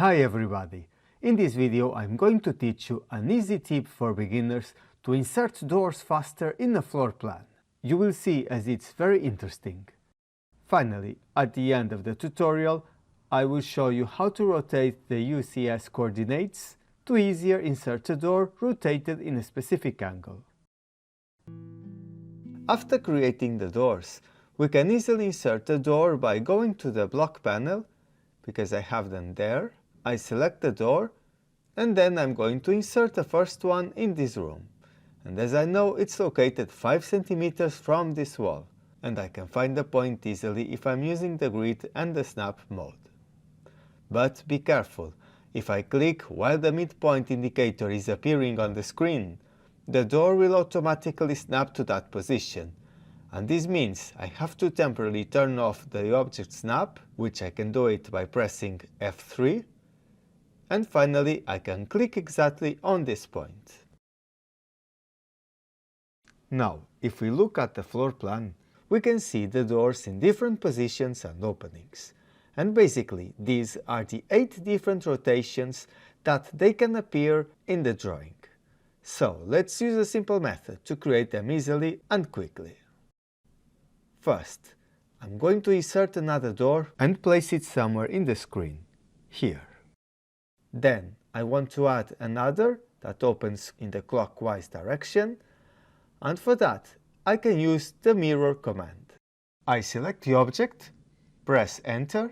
Hi everybody! In this video I'm going to teach you an easy tip for beginners to insert doors faster in a floor plan. You will see as it's very interesting. Finally, at the end of the tutorial, I will show you how to rotate the UCS coordinates to easier insert a door rotated in a specific angle. After creating the doors, we can easily insert a door by going to the block panel, because I have them there. I select the door, and then I'm going to insert the first one in this room. And as I know, it's located 5 centimeters from this wall, and I can find the point easily if I'm using the grid and the snap mode. But be careful, if I click while the midpoint indicator is appearing on the screen, the door will automatically snap to that position. And this means I have to temporarily turn off the object snap, which I can do it by pressing F3. And finally, I can click exactly on this point. Now, if we look at the floor plan, we can see the doors in different positions and openings. And basically, these are the 8 different rotations that they can appear in the drawing. So, let's use a simple method to create them easily and quickly. First, I'm going to insert another door and place it somewhere in the screen, here. Then, I want to add another that opens in the clockwise direction, and for that, I can use the mirror command. I select the object, press Enter,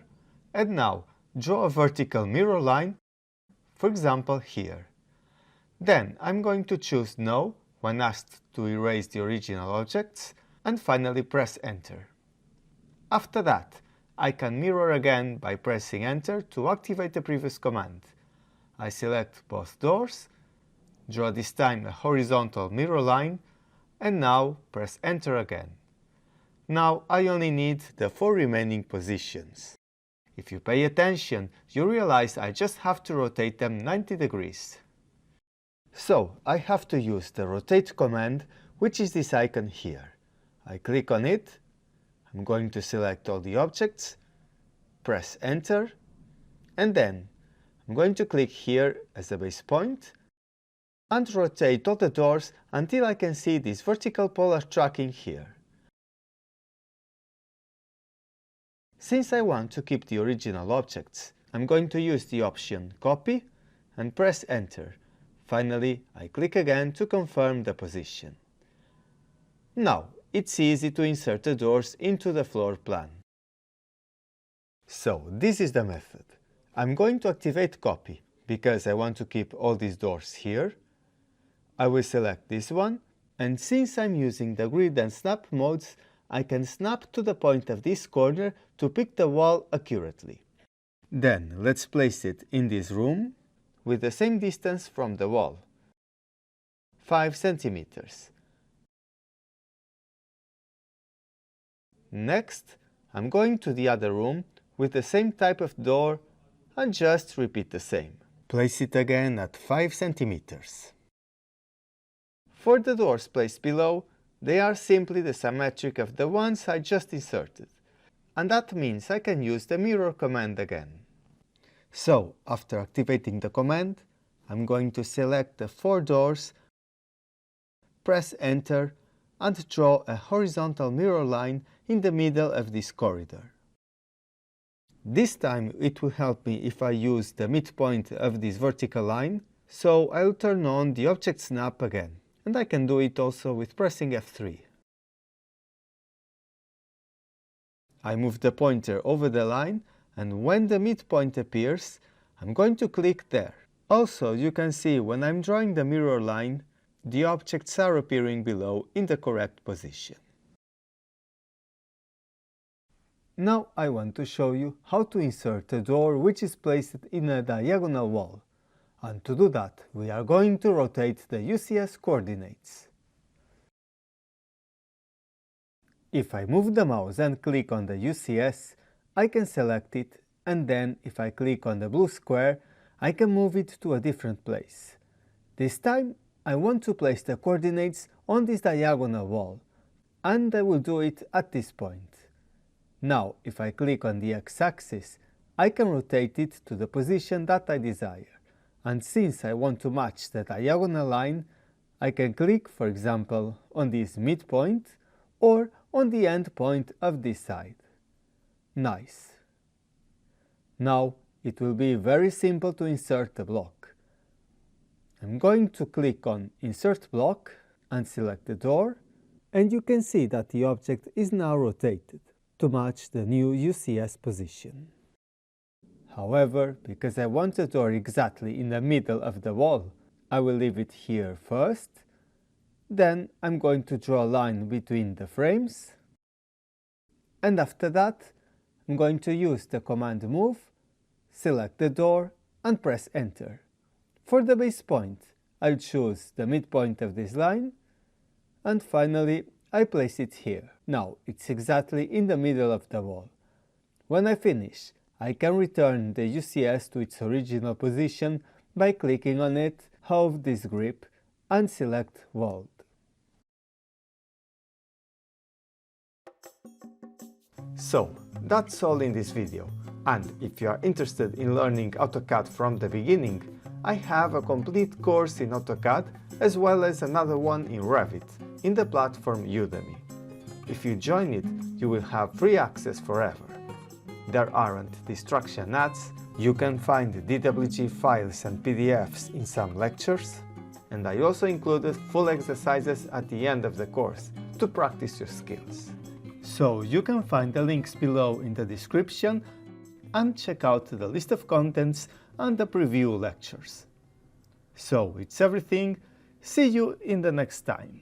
and now draw a vertical mirror line, for example here. Then, I'm going to choose No when asked to erase the original objects, and finally press Enter. After that, I can mirror again by pressing Enter to activate the previous command. I select both doors, draw this time a horizontal mirror line, and now press Enter again. Now I only need the 4 remaining positions. If you pay attention, you realize I just have to rotate them 90 degrees. So I have to use the Rotate command, which is this icon here. I click on it, I'm going to select all the objects, press Enter, and then I'm going to click here as a base point and rotate all the doors until I can see this vertical polar tracking here. Since I want to keep the original objects, I'm going to use the option Copy and press Enter. Finally, I click again to confirm the position. Now, it's easy to insert the doors into the floor plan. So, this is the method. I'm going to activate Copy, because I want to keep all these doors here. I will select this one, and since I'm using the grid and snap modes, I can snap to the point of this corner to pick the wall accurately. Then, let's place it in this room, with the same distance from the wall, 5 centimeters. Next, I'm going to the other room with the same type of door and just repeat the same. Place it again at 5 centimeters. For the doors placed below, they are simply the symmetric of the ones I just inserted. And that means I can use the mirror command again. So, after activating the command, I'm going to select the 4 doors, press Enter, and draw a horizontal mirror line in the middle of this corridor. This time it will help me if I use the midpoint of this vertical line, so I'll turn on the object snap again, and I can do it also with pressing F3. I move the pointer over the line, and when the midpoint appears, I'm going to click there. Also, you can see when I'm drawing the mirror line, the objects are appearing below in the correct position. Now I want to show you how to insert a door which is placed in a diagonal wall. And to do that, we are going to rotate the UCS coordinates. If I move the mouse and click on the UCS, I can select it, and then if I click on the blue square, I can move it to a different place. This time, I want to place the coordinates on this diagonal wall, and I will do it at this point. Now, if I click on the x-axis, I can rotate it to the position that I desire. And since I want to match the diagonal line, I can click, for example, on this midpoint or on the end point of this side. Nice. Now it will be very simple to insert a block. I'm going to click on Insert Block and select the door, and you can see that the object is now rotated to match the new UCS position. However, because I want the door exactly in the middle of the wall, I will leave it here first. Then I'm going to draw a line between the frames, and after that I'm going to use the command Move, select the door and press Enter. For the base point, I'll choose the midpoint of this line, and finally I place it here. Now it's exactly in the middle of the wall. When I finish, I can return the UCS to its original position by clicking on it, hold this grip and select Weld. So, that's all in this video, and if you are interested in learning AutoCAD from the beginning, I have a complete course in AutoCAD as well as another one in Revit in the platform Udemy. If you join it, you will have free access forever. There aren't distraction ads, you can find DWG files and PDFs in some lectures, and I also included full exercises at the end of the course to practice your skills. So you can find the links below in the description and check out the list of contents and the preview lectures. So it's everything, see you in the next time.